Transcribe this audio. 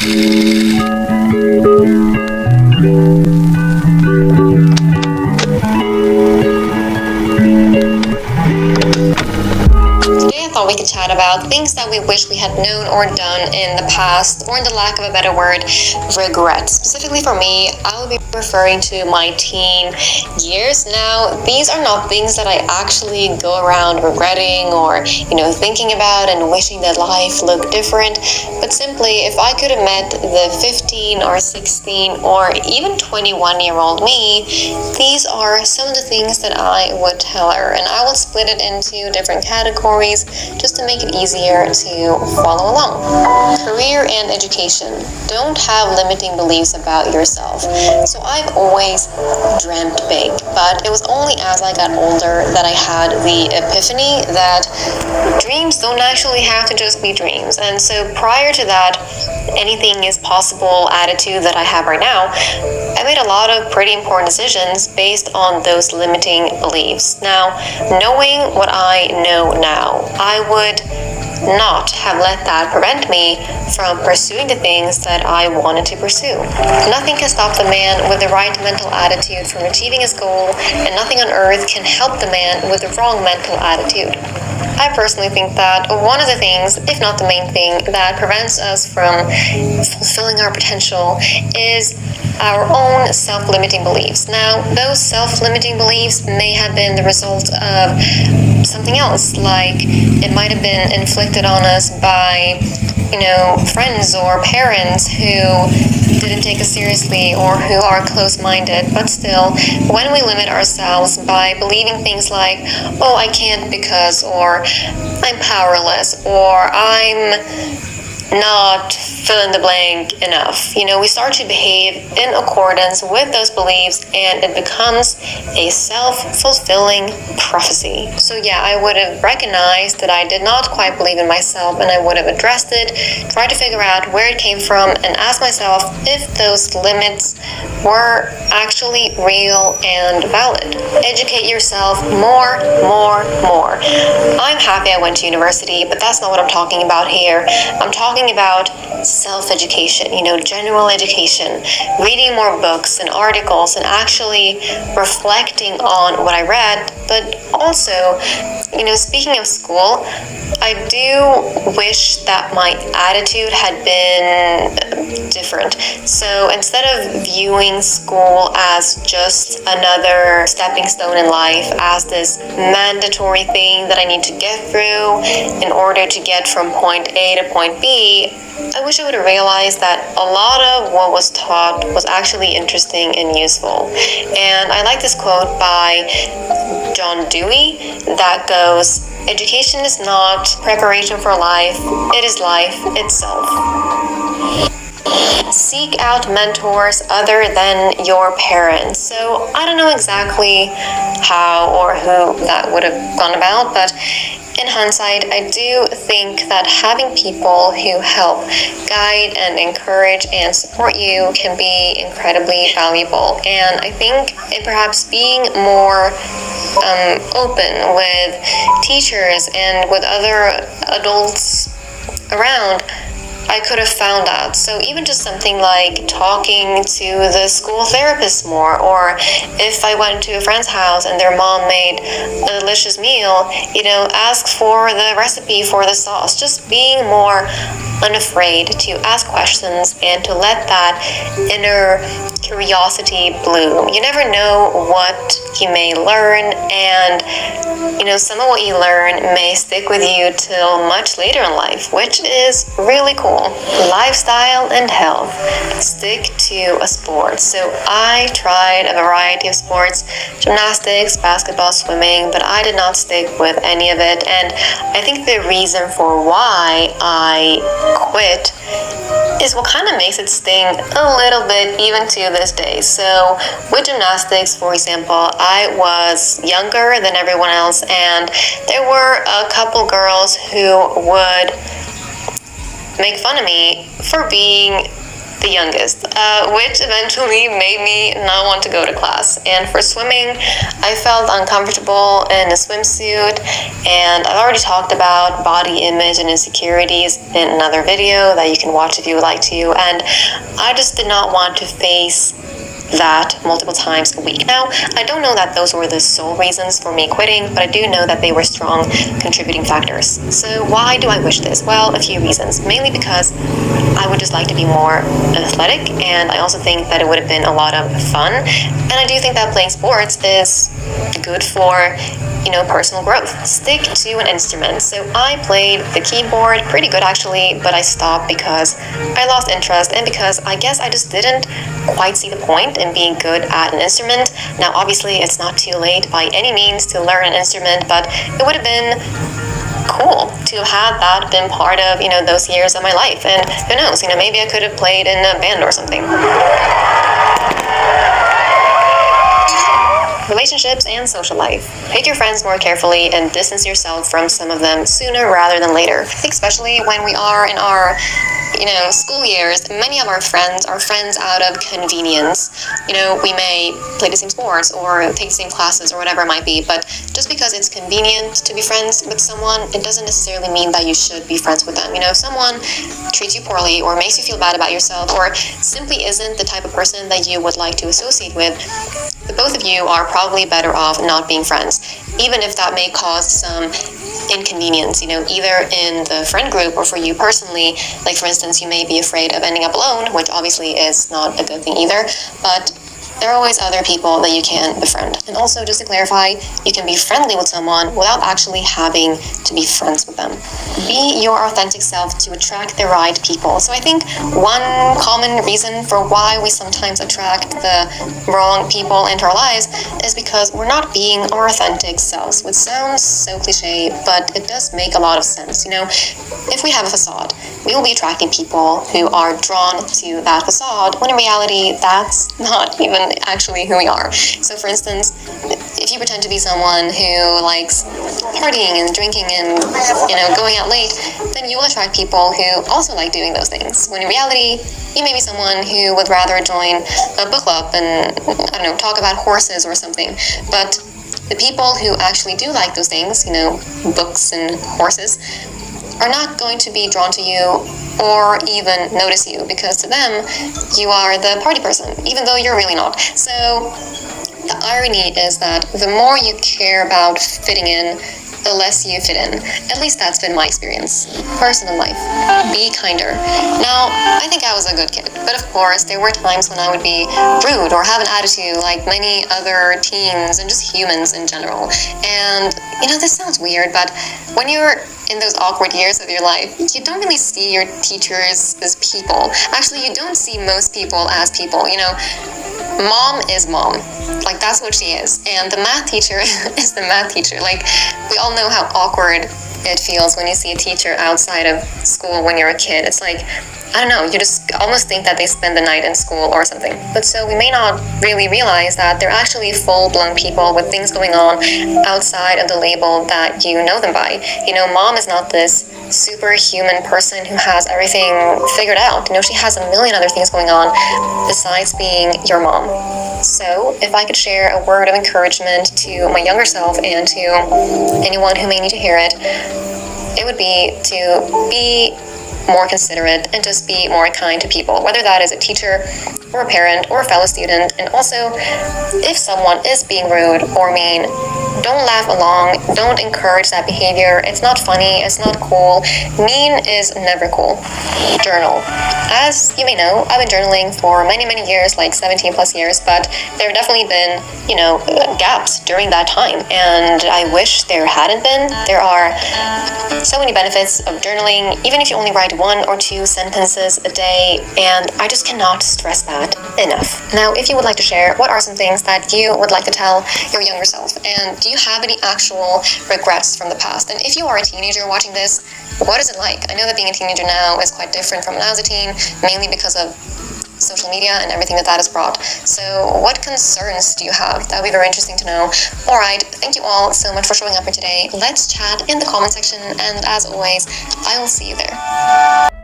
Today I thought we could chat about things that we wish we had known or done in the past, or in the lack of a better word, regret. Specifically for me, I will be referring to my teen years. Now, these are not things that I actually go around regretting or, thinking about and wishing that life looked different, but simply if I could have met the 15 or 16 or even 21-year-old me, these are some of the things that I would tell her, and I will split it into different categories just to make it easier to follow along. Career and education. Don't have limiting beliefs about yourself. So I've always dreamt big, but it was only as I got older that I had the epiphany that dreams don't actually have to just be dreams. And so prior to that, anything is possible attitude that I have right now, I made a lot of pretty important decisions based on those limiting beliefs. Now, knowing what I know now, I would not have let that prevent me from pursuing the things that I wanted to pursue. Nothing can stop the man with the right mental attitude from achieving his goal, and nothing on earth can help the man with the wrong mental attitude. I personally think that one of the things, if not the main thing, that prevents us from fulfilling our potential is our own self-limiting beliefs. Now, those self-limiting beliefs may have been the result of something else, like it might have been inflicted on us by, friends or parents who didn't take us seriously or who are close-minded. But still, when we limit ourselves by believing things like, oh, I can't because, or I'm powerless, or I'm not fill in the blank enough. We start to behave in accordance with those beliefs, and it becomes a self-fulfilling prophecy. So yeah, I would have recognized that I did not quite believe in myself, and I would have addressed it, tried to figure out where it came from, and asked myself if those limits were actually real and valid. Educate yourself more. I'm happy I went to university, but that's not what I'm talking about here. I'm talking about self-education, general education, reading more books and articles and actually reflecting on what I read. But also, speaking of school, I do wish that my attitude had been different. So instead of viewing school as just another stepping stone in life, as this mandatory thing that I need to get through in order to get from point A to point B, I wish I would have realized that a lot of what was taught was actually interesting and useful. And I like this quote by John Dewey that goes, "Education is not preparation for life, it is life itself." Seek out mentors other than your parents. So I don't know exactly how or who that would have gone about, but in hindsight, I do think that having people who help guide and encourage and support you can be incredibly valuable. And I think in perhaps being more open with teachers and with other adults around, I could have found out. So even just something like talking to the school therapist more, or if I went to a friend's house and their mom made a delicious meal, ask for the recipe for the sauce. Just being more unafraid to ask questions and to let that inner curiosity bloom. You never know what you may learn, and some of what you learn may stick with you till much later in life, which is really cool. Lifestyle and health. Stick to a sport. So I tried a variety of sports, gymnastics, basketball, swimming, but I did not stick with any of it. And I think the reason for why I quit is what kind of makes it sting a little bit even to this day. So with gymnastics, for example, I was younger than everyone else, and there were a couple girls who would make fun of me for being the youngest, which eventually made me not want to go to class. And for swimming, I felt uncomfortable in a swimsuit, and I've already talked about body image and insecurities in another video that you can watch if you would like to, and I just did not want to face that multiple times a week. Now, I don't know that those were the sole reasons for me quitting, but I do know that they were strong contributing factors. So why do I wish this? Well, a few reasons. Mainly because I would just like to be more athletic, and I also think that it would have been a lot of fun. And I do think that playing sports is good for, personal growth. Stick to an instrument. So I played the keyboard pretty good actually, but I stopped because I lost interest and because I guess I just didn't quite see the point in being good at an instrument. Now, obviously, it's not too late by any means to learn an instrument, but it would have been cool to have had that been part of, those years of my life. And who knows, maybe I could have played in a band or something. Relationships and social life. Pick your friends more carefully and distance yourself from some of them sooner rather than later. I think especially when we are in our school years, many of our friends are friends out of convenience. We may play the same sports or take the same classes or whatever it might be, but just because it's convenient to be friends with someone, it doesn't necessarily mean that you should be friends with them. If someone treats you poorly or makes you feel bad about yourself or simply isn't the type of person that you would like to associate with, the both of you are probably better off not being friends, even if that may cause some inconvenience, either in the friend group or for you personally. Like, for instance, you may be afraid of ending up alone, which obviously is not a good thing either, but there are always other people that you can befriend. And also, just to clarify, you can be friendly with someone without actually having to be friends with them. Be your authentic self to attract the right people. So I think one common reason for why we sometimes attract the wrong people into our lives is because we're not being our authentic selves, which sounds so cliche, but it does make a lot of sense. If we have a facade, we will be attracting people who are drawn to that facade, when in reality, that's not even actually who we are. So for instance, if you pretend to be someone who likes partying and drinking and going out late, then you will attract people who also like doing those things, when in reality you may be someone who would rather join a book club and talk about horses or something. But the people who actually do like those things, books and horses, are not going to be drawn to you or even notice you, because to them, you are the party person, even though you're really not. So the irony is that the more you care about fitting in, the less you fit in. At least that's been my experience. Personal life. Be kinder. Now, I think I was a good kid, but of course, there were times when I would be rude or have an attitude like many other teens and just humans in general. And, this sounds weird, but when you're in those awkward years of your life, you don't really see your teachers as people. Actually, you don't see most people as people. Mom is mom. Like, that's what she is. And the math teacher is the math teacher. Like, we all know how awkward it feels when you see a teacher outside of school when you're a kid. It's like, I don't know, you just almost think that they spend the night in school or something. But so we may not really realize that they're actually full-blown people with things going on outside of the label that you know them by. Mom is not this superhuman person who has everything figured out. She has a million other things going on besides being your mom. So if I could share a word of encouragement to my younger self and to anyone who may need to hear it, it would be to be more considerate and just be more kind to people, whether that is a teacher or a parent or a fellow student. And also, if someone is being rude or mean, don't laugh along, don't encourage that behavior. It's not funny, it's not cool. Mean is never cool. Journal. As you may know, I've been journaling for many, many years, like 17 plus years, but there have definitely been, gaps during that time, and I wish there hadn't been. There are so many benefits of journaling, even if you only write 1 or 2 sentences a day, and I just cannot stress that enough. Now, if you would like to share, what are some things that you would like to tell your younger self? And do you have any actual regrets from the past? And if you are a teenager watching this, what is it like? I know that being a teenager now is quite different from when I was a teen, mainly because of social media and everything that has brought. So what concerns do you have? That would be very interesting to know. Alright, thank you all so much for showing up here today. Let's chat in the comment section, and as always, I will see you there.